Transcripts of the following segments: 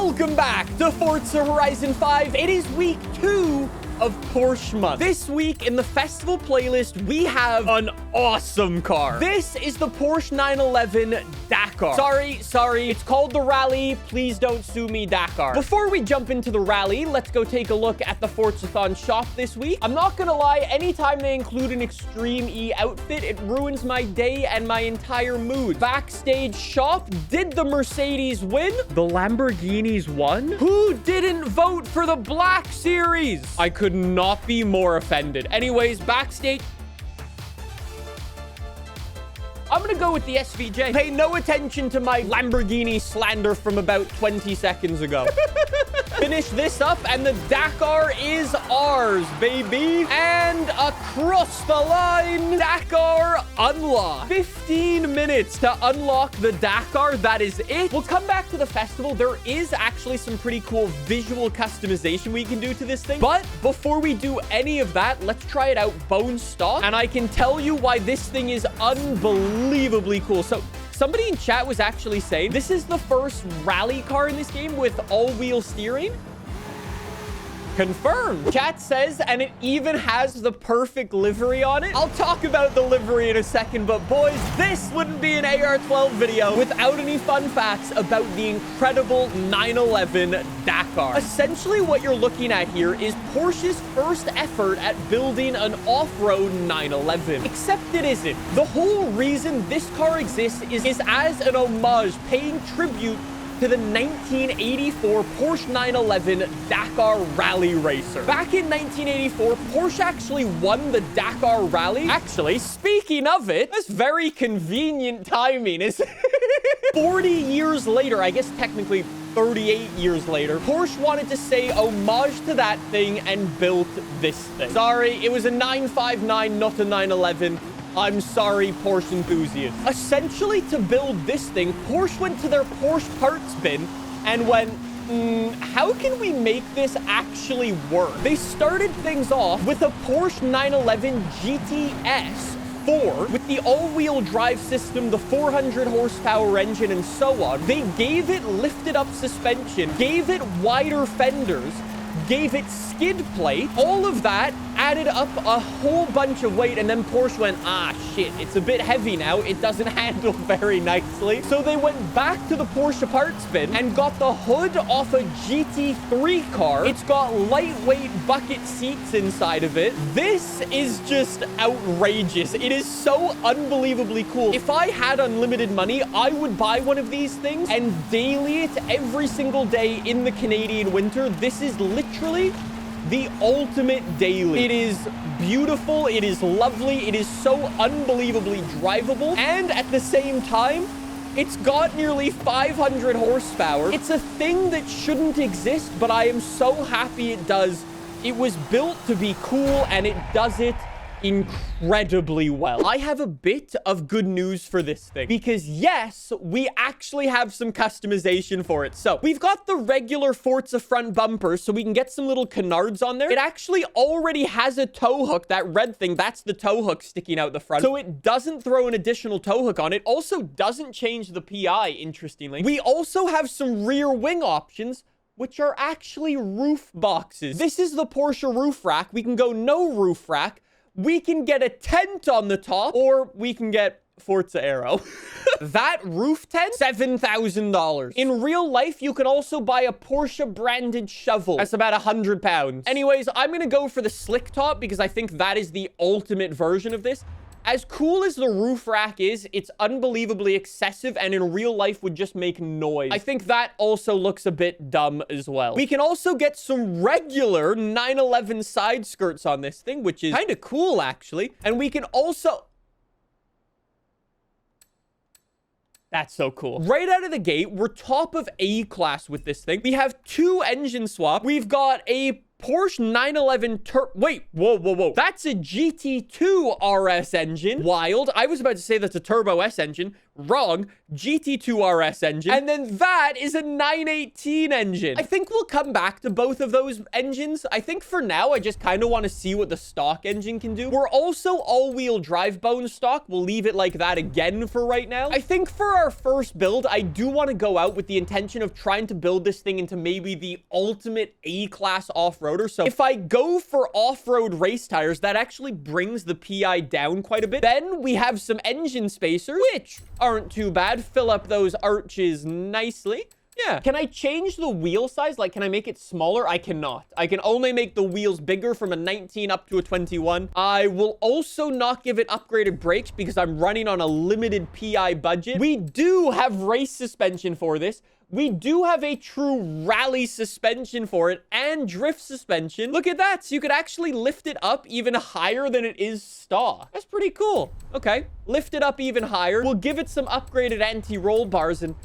Welcome back to Forza Horizon 5. It is week 2 of Porsche month. This week in the festival playlist, we have an awesome car. This is the Porsche 911 Dakar. Sorry, it's called the Rally. Please don't sue me, Dakar. Before we jump into the Rally, let's go take a look at the Forzathon shop this week. I'm not gonna lie, anytime they include an Extreme E outfit, it ruins my day and my entire mood. Backstage shop, did the Mercedes win? The Lamborghinis won? Who didn't vote for the Black Series? I could not be more offended. Anyways, backstage. I'm gonna go with the SVJ. Pay no attention to my Lamborghini slander from about 20 seconds ago. Finish this up and the Dakar is ours, baby. And across the line, Dakar unlocked. 15 minutes to unlock the Dakar. That is it. We'll come back to the festival. There is actually some pretty cool visual customization we can do to this thing. But before we do any of that, let's try it out bone stock. And I can tell you why this thing is unbelievably cool. So somebody in chat was actually saying this is the first rally car in this game with all-wheel steering. Confirmed. Chat says, and it even has the perfect livery on it. I'll talk about the livery in a second, but boys, this wouldn't be an AR12 video without any fun facts about the incredible 911 Dakar. Essentially, what you're looking at here is Porsche's first effort at building an off-road 911. Except it isn't. The whole reason this car exists is as an homage, paying tribute to the 1984 Porsche 911 Dakar Rally Racer. Back in 1984, Porsche actually won the Dakar Rally. Actually, speaking of it, that's very convenient timing, isn't it? 40 years later, I guess technically 38 years later, Porsche wanted to say homage to that thing and built this thing. Sorry, it was a 959, not a 911. I'm sorry, Porsche enthusiasts. Essentially, to build this thing, Porsche went to their Porsche parts bin and went, how can we make this actually work? They started things off with a Porsche 911 GTS 4 with the all-wheel drive system, the 400 horsepower engine, and so on. They gave it lifted up suspension, gave it wider fenders, gave it skid plate. All of that added up a whole bunch of weight, and then Porsche went, shit, it's a bit heavy now. It doesn't handle very nicely. So they went back to the Porsche parts bin and got the hood off a GT3 car. It's got lightweight bucket seats inside of it. This is just outrageous. It is so unbelievably cool. If I had unlimited money, I would buy one of these things and daily it every single day in the Canadian winter. This is literally the ultimate daily. It is beautiful. It is lovely. It is so unbelievably drivable. And at the same time, it's got nearly 500 horsepower. It's a thing that shouldn't exist, but I am so happy it does. It was built to be cool, and it does it incredibly well. I have a bit of good news for this thing because yes, we actually have some customization for it. So we've got the regular Forza front bumper so we can get some little canards on there. It actually already has a tow hook. That red thing, that's the tow hook sticking out the front. So it doesn't throw an additional tow hook on it. Also doesn't change the PI, interestingly. We also have some rear wing options, which are actually roof boxes. This is the Porsche roof rack. We can go no roof rack. We can get a tent on the top, or we can get Forza Aero. That roof tent, $7,000. In real life, you can also buy a Porsche branded shovel. That's about 100 pounds. Anyways, I'm gonna go for the slick top because I think that is the ultimate version of this. As cool as the roof rack is, it's unbelievably excessive and in real life would just make noise. I think that also looks a bit dumb as well. We can also get some regular 911 side skirts on this thing, which is kind of cool, actually. And we can also... That's so cool. Right out of the gate, we're top of A class with this thing. We have 2 engine swap. We've got a Porsche 911 Wait, whoa. That's a GT2 RS engine. Wild. I was about to say that's a Turbo S engine. Wrong. GT2 RS engine. And then that is a 918 engine. I think we'll come back to both of those engines. I think for now, I just kind of want to see what the stock engine can do. We're also all-wheel drive bone stock. We'll leave it like that again for right now. I think for our first build, I do want to go out with the intention of trying to build this thing into maybe the ultimate A-class off-roader. So if I go for off-road race tires, that actually brings the PI down quite a bit. Then we have some engine spacers, which aren't too bad. Fill up those arches nicely. Yeah. Can I change the wheel size? Like, can I make it smaller? I cannot. I can only make the wheels bigger from a 19 up to a 21. I will also not give it upgraded brakes because I'm running on a limited PI budget. We do have race suspension for this. We do have a true rally suspension for it and drift suspension. Look at that. So you could actually lift it up even higher than it is stock. That's pretty cool. Okay. Lift it up even higher. We'll give it some upgraded anti-roll bars. And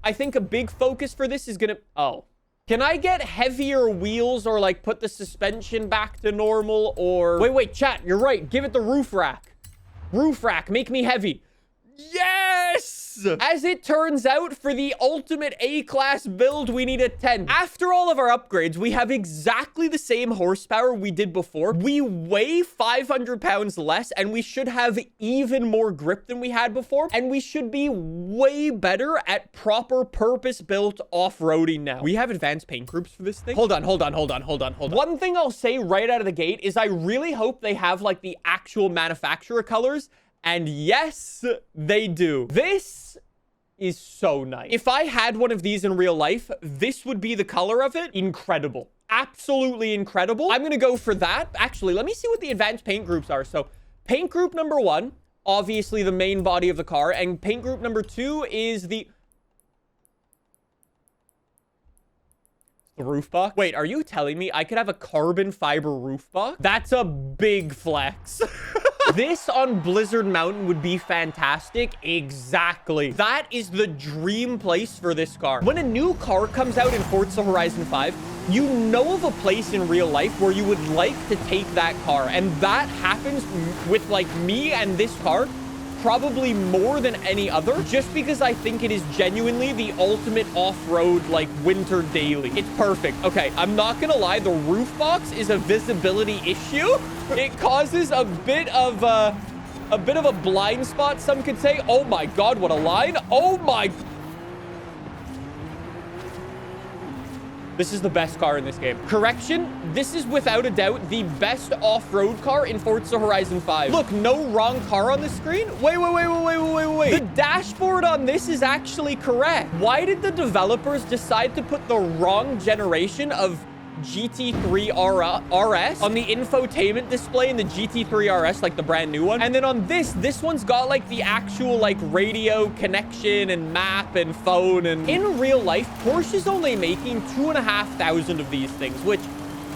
I think a big focus for this is gonna... Oh. Can I get heavier wheels or like put the suspension back to normal or... Wait, chat. You're right. Give it the roof rack. Roof rack. Make me heavy. Yes! As it turns out, for the ultimate A-class build, we need a 10. After all of our upgrades, we have exactly the same horsepower we did before. We weigh 500 pounds less, and we should have even more grip than we had before. And we should be way better at proper purpose-built off-roading now. We have advanced paint groups for this thing. Hold on. One thing I'll say right out of the gate is I really hope they have, like, the actual manufacturer colors. And yes, they do. This is so nice. If I had one of these in real life, this would be the color of it. Incredible. Absolutely incredible. I'm going to go for that. Actually, let me see what the advanced paint groups are. So paint group number 1, obviously the main body of the car. And paint group number 2 is the roof box. Wait, are you telling me I could have a carbon fiber roof box? That's a big flex. This on Blizzard Mountain would be fantastic. Exactly. That is the dream place for this car. When a new car comes out in Forza Horizon 5, you know of a place in real life where you would like to take that car. And that happens with like me and this car probably more than any other, just because I think it is genuinely the ultimate off-road, like, winter daily. It's perfect. Okay, I'm not gonna lie, the roof box is a visibility issue. It causes a bit of a blind spot, some could say. Oh my god, what a line. Oh my... This is the best car in this game. Correction, this is without a doubt the best off-road car in Forza Horizon 5. Look, no wrong car on the screen. Wait. The dashboard on this is actually correct. Why did the developers decide to put the wrong generation of GT3 RS on the infotainment display in the GT3 RS, like the brand new one? And then on this one's got like the actual like radio connection and map and phone. And in real life, Porsche is only making 2,500 of these things, which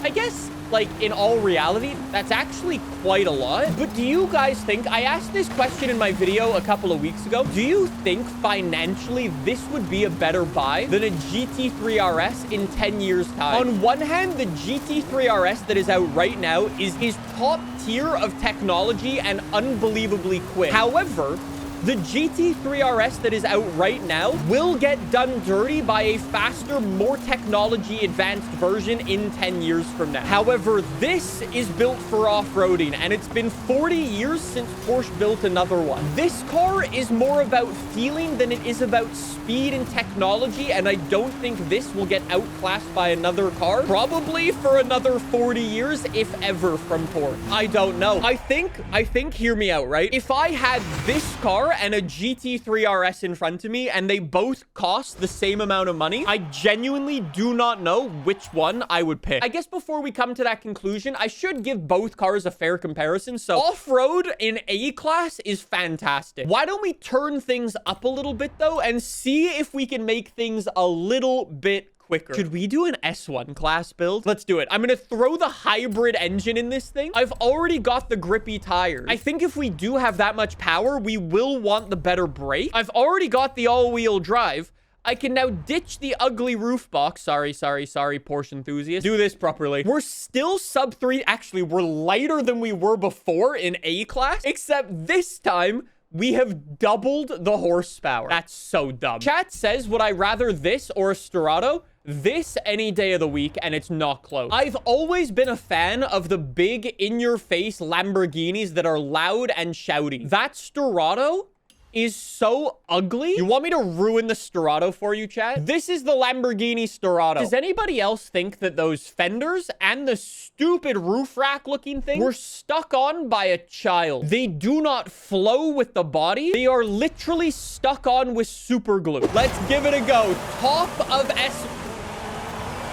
I guess like in all reality, that's actually quite a lot. But do you guys think, I asked this question in my video a couple of weeks ago, do you think financially this would be a better buy than a GT3 RS in 10 years time? On one hand, the GT3 RS that is out right now is top tier of technology and unbelievably quick. However, the GT3 RS that is out right now will get done dirty by a faster, more technology advanced version in 10 years from now. However, this is built for off-roading, and it's been 40 years since Porsche built another one. This car is more about feeling than it is about speed and technology, and I don't think this will get outclassed by another car, probably for another 40 years, if ever, from Porsche. I don't know. I think, hear me out, right? If I had this car and a GT3 RS in front of me, and they both cost the same amount of money, I genuinely do not know which one I would pick. I guess before we come to that conclusion, I should give both cars a fair comparison. So off-road in A-class is fantastic. Why don't we turn things up a little bit though, and see if we can make things a little bit quicker. Should we do an S1 class build? Let's do it. I'm gonna throw the hybrid engine in this thing. I've already got the grippy tires. I think if we do have that much power, we will want the better brake. I've already got the all-wheel drive. I can now ditch the ugly roof box. Sorry, Porsche enthusiast. Do this properly. We're still sub 3. Actually, we're lighter than we were before in A class, except this time we have doubled the horsepower. That's so dumb. Chat says, would I rather this or a Storado? This any day of the week, and it's not close. I've always been a fan of the big in-your-face Lamborghinis that are loud and shouty. That Storado is so ugly. You want me to ruin the Storado for you, chat? This is the Lamborghini Storado. Does anybody else think that those fenders and the stupid roof rack looking thing were stuck on by a child? They do not flow with the body. They are literally stuck on with super glue. Let's give it a go. Top of S.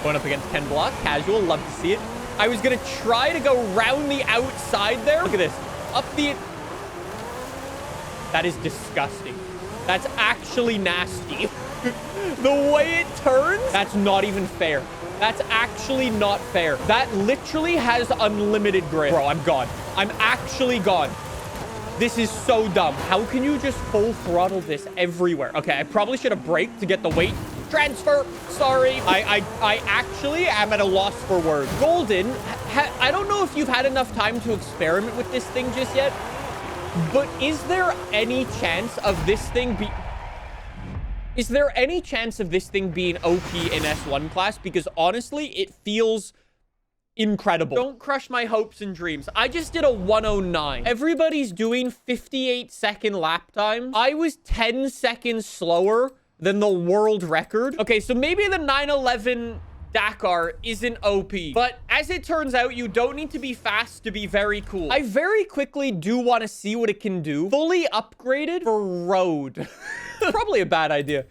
Going up against Ken Block. Casual. Love to see it. I was going to try to go round the outside there. Look at this. Up the... That is disgusting. That's actually nasty. The way it turns, that's not even fair. That's actually not fair. That literally has unlimited grip. Bro, I'm gone. I'm actually gone. This is so dumb. How can you just full throttle this everywhere? Okay, I probably should have braked to get the weight transfer. Sorry. I actually am at a loss for words. Golden, I don't know if you've had enough time to experiment with this thing just yet, but is there any chance of this thing being OP in S1 class? Because honestly, it feels incredible. Don't crush my hopes and dreams. I just did a 109. Everybody's doing 58-second lap time. I was 10 seconds slower than the world record. Okay, so maybe the 911 Dakar isn't OP, but as it turns out, you don't need to be fast to be very cool. I very quickly do want to see what it can do. Fully upgraded for road. Probably a bad idea.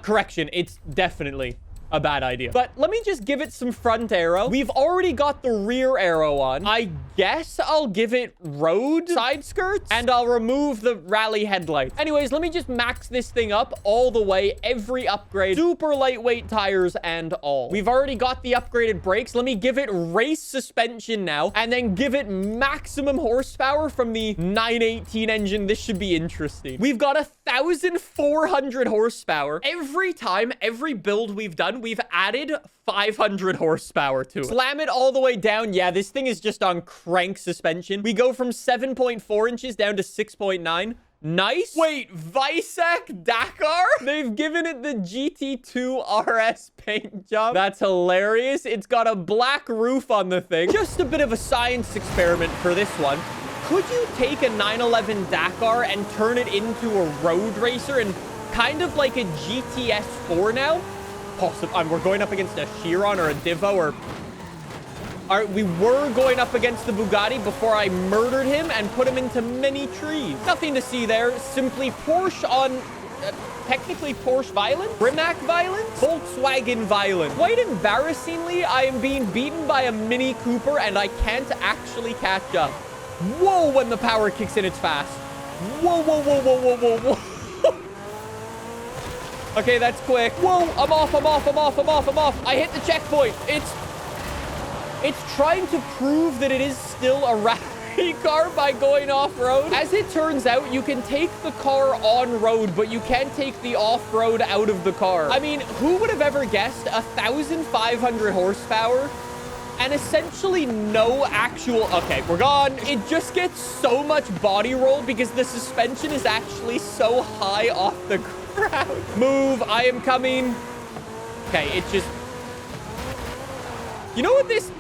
Correction, it's definitely a bad idea. But let me just give it some front aero. We've already got the rear aero on. I guess I'll give it road side skirts and I'll remove the rally headlight. Anyways, let me just max this thing up all the way. Every upgrade, super lightweight tires and all. We've already got the upgraded brakes. Let me give it race suspension now and then give it maximum horsepower from the 918 engine. This should be interesting. We've got 1,400 horsepower. Every time, every build we've done, we've added 500 horsepower to it. Slam it all the way down. Yeah, this thing is just on crank suspension. We go from 7.4 inches down to 6.9. Nice. Wait, Visek Dakar? They've given it the GT2 RS paint job. That's hilarious. It's got a black roof on the thing. Just a bit of a science experiment for this one. Could you take a 911 Dakar and turn it into a road racer and kind of like a GTS 4 now? Possible. We're going up against a Chiron or a Divo or... All right, we were going up against the Bugatti before I murdered him and put him into many trees. Nothing to see there. Simply Porsche on... technically Porsche violence? Rimac violence? Volkswagen violence. Quite embarrassingly, I am being beaten by a Mini Cooper and I can't actually catch up. Whoa, when the power kicks in, it's fast. Whoa, whoa, whoa, whoa, whoa, whoa, whoa. Okay, that's quick. Whoa, I'm off. I hit the checkpoint. It's trying to prove that it is still a rally car by going off-road. As it turns out, you can take the car on-road, but you can't take the off-road out of the car. I mean, who would have ever guessed 1,500 horsepower and essentially no actual... Okay, we're gone. It just gets so much body roll because the suspension is actually so high off the ground. Move, I am coming. Okay, it just... You know what this...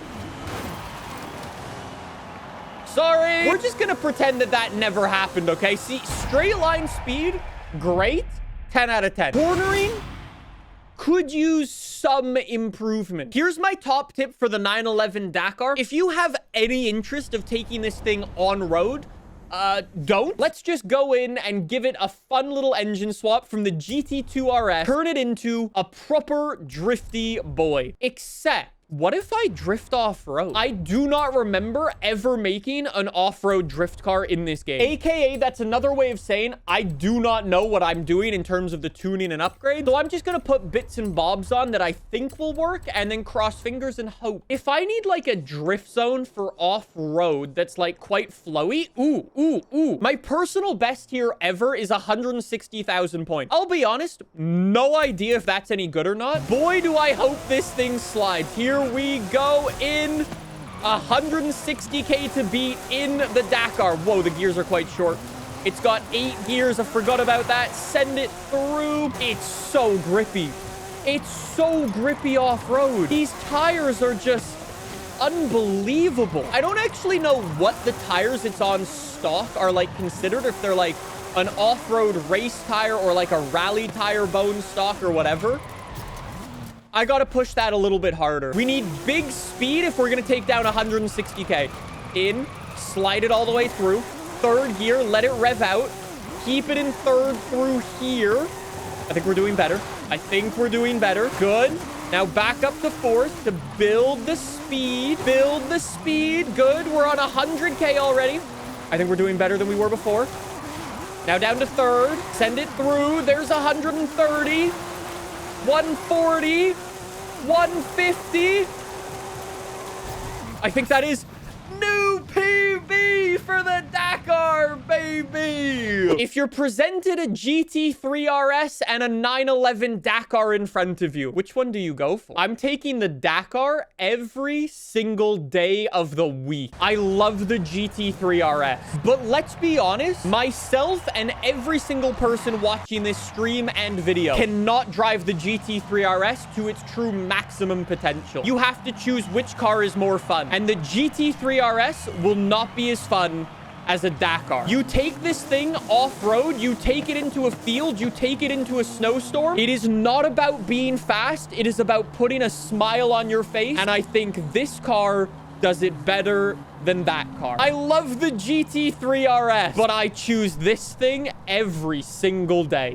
Sorry. We're just gonna pretend that that never happened, okay? See, straight line speed, great. 10 out of 10. Cornering could use some improvement. Here's my top tip for the 911 Dakar. If you have any interest of taking this thing on road, don't. Let's just go in and give it a fun little engine swap from the GT2 RS. Turn it into a proper drifty boy. Except What if I drift off-road? I do not remember ever making an off-road drift car in this game. AKA, that's another way of saying I do not know what I'm doing in terms of the tuning and upgrade. So I'm just gonna put bits and bobs on that I think will work and then cross fingers and hope. If I need like a drift zone for off-road that's like quite flowy, ooh. My personal best here ever is 160,000 points. I'll be honest, no idea if that's any good or not. Boy, do I hope this thing slides. Here we go in 160k to beat in the Dakar. Whoa, the gears are quite short. It's got 8 gears. I forgot about that. Send it through. It's so grippy. It's so grippy off-road. These tires are just unbelievable. I don't actually know what the tires it's on stock are like considered, if they're like an off-road race tire or like a rally tire bone stock or whatever. I gotta push that a little bit harder. We need big speed if we're gonna take down 160k. In, slide it all the way through. Third gear, let it rev out. Keep it in third through here. I think we're doing better. I think we're doing better. Good. Now back up to fourth to build the speed. Build the speed. Good. We're on 100k already. I think we're doing better than we were before. Now down to third. Send it through. There's 130. 140, 150. I think that is new PB for the Dakar, baby. If you're presented a GT3 RS and a 911 Dakar in front of you, which one do you go for? I'm taking the Dakar every single day of the week. I love the GT3 RS, but let's be honest, myself and every single person watching this stream and video cannot drive the GT3 RS to its true maximum potential. You have to choose which car is more fun, and the GT3 RS will not be as fun as a Dakar. You take this thing off-road, you take it into a field, you take it into a snowstorm. It is not about being fast. It is about putting a smile on your face. And I think this car does it better than that car. I love the GT3 RS, but I choose this thing every single day.